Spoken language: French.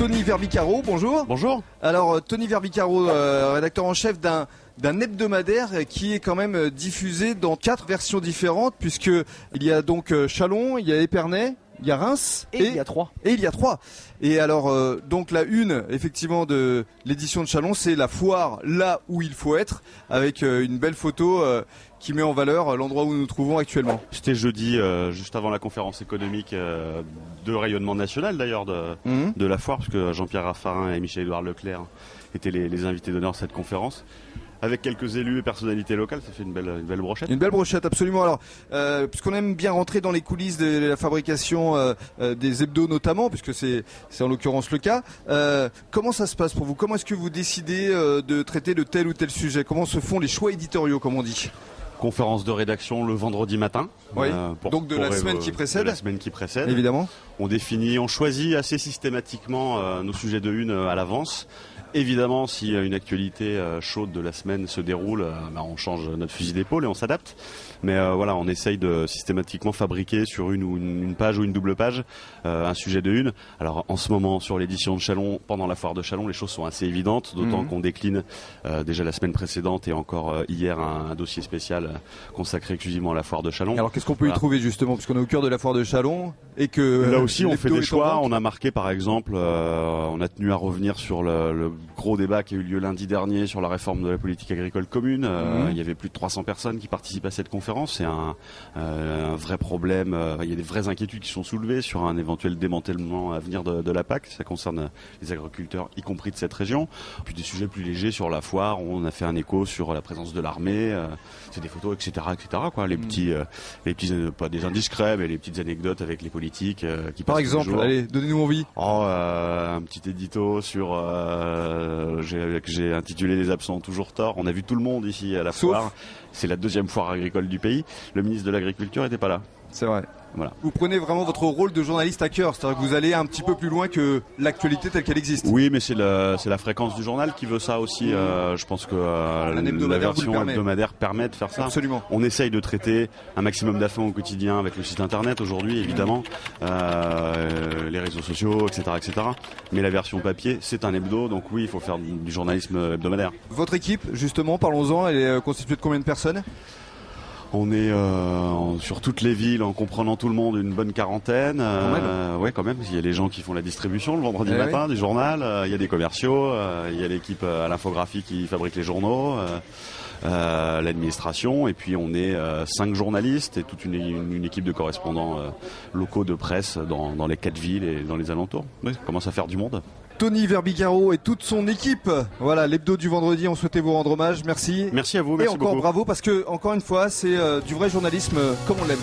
Tony Verbicaro, bonjour. Bonjour. Alors Tony Verbicaro, rédacteur en chef d'un hebdomadaire qui est quand même diffusé dans 4 versions différentes, puisque il y a donc Châlons, il y a Épernay, il y a Reims et il y a Troyes. Et il y a Troyes. Et alors donc la une effectivement de l'édition de Châlons, c'est la foire là où il faut être, avec une belle photo qui met en valeur l'endroit où nous nous trouvons actuellement. C'était jeudi, juste avant la conférence économique de rayonnement national d'ailleurs de la foire, parce que Jean-Pierre Raffarin et Michel-Édouard Leclerc étaient les invités d'honneur de cette conférence. Avec quelques élus et personnalités locales, ça fait une belle brochette. Une belle brochette, absolument. Alors, puisqu'on aime bien rentrer dans les coulisses de la fabrication des hebdos notamment, puisque c'est en l'occurrence le cas, comment ça se passe pour vous? Comment est-ce que vous décidez de traiter de tel ou tel sujet? Comment se font les choix éditoriaux, comme on dit? Conférence de rédaction le vendredi matin. Oui. Donc de la semaine qui précède. De la semaine qui précède. Évidemment. On choisit assez systématiquement nos sujets de une à l'avance. Évidemment, si une actualité chaude de la semaine se déroule, on change notre fusil d'épaule et on s'adapte. Mais voilà, on essaye de systématiquement fabriquer sur une page ou une double page un sujet de une. Alors en ce moment, sur l'édition de Châlons, pendant la foire de Châlons, les choses sont assez évidentes, d'autant qu'on décline déjà la semaine précédente et encore hier un dossier spécial consacré exclusivement à la foire de Châlons. Alors qu'est-ce qu'on peut y trouver justement, puisqu'on est au cœur de la foire de Châlons et que là aussi on fait des choix. On a marqué par exemple, on a tenu à revenir sur le gros débat qui a eu lieu lundi dernier sur la réforme de la politique agricole commune. Il y avait plus de 300 personnes qui participent à cette conférence. C'est un vrai problème. Il y a des vraies inquiétudes qui sont soulevées sur un éventuel démantèlement à venir de la PAC. Ça concerne les agriculteurs, y compris de cette région. Puis des sujets plus légers sur la foire. On a fait un écho sur la présence de l'armée. C'est des photos, etc., quoi. Les petits, pas des indiscrets, mais les petites anecdotes avec les politiques qui passent. Par exemple, allez, donnez-nous envie. Un petit édito sur que j'ai intitulé Les absents ont toujours tort. On a vu tout le monde ici à la foire. C'est la 2e foire agricole du pays. Le ministre de l'Agriculture n'était pas là. C'est vrai. Voilà. Vous prenez vraiment votre rôle de journaliste à cœur, c'est-à-dire que vous allez un petit peu plus loin que l'actualité telle qu'elle existe. Oui, mais c'est la fréquence du journal qui veut ça aussi. Je pense que la version hebdomadaire permet de faire ça. Absolument. On essaye de traiter un maximum d'infos au quotidien avec le site internet aujourd'hui, évidemment, les réseaux sociaux, etc., etc. Mais la version papier, c'est un hebdo, donc oui, il faut faire du journalisme hebdomadaire. Votre équipe, justement, parlons-en, elle est constituée de combien de personnes ? On est sur toutes les villes, en comprenant tout le monde, une bonne quarantaine. Ouais, quand même. Il y a les gens qui font la distribution le vendredi matin du journal. Il y a des commerciaux. Il y a l'équipe à l'infographie qui fabrique les journaux. L'administration. Et puis on est 5 journalistes et toute une équipe de correspondants locaux de presse dans les 4 villes et dans les alentours. Oui, ça commence à faire du monde. Tony Verbicaro et toute son équipe. Voilà, l'hebdo du vendredi, on souhaitait vous rendre hommage. Merci. Merci à vous, merci beaucoup. Et encore bravo parce que, encore une fois, c'est du vrai journalisme comme on l'aime.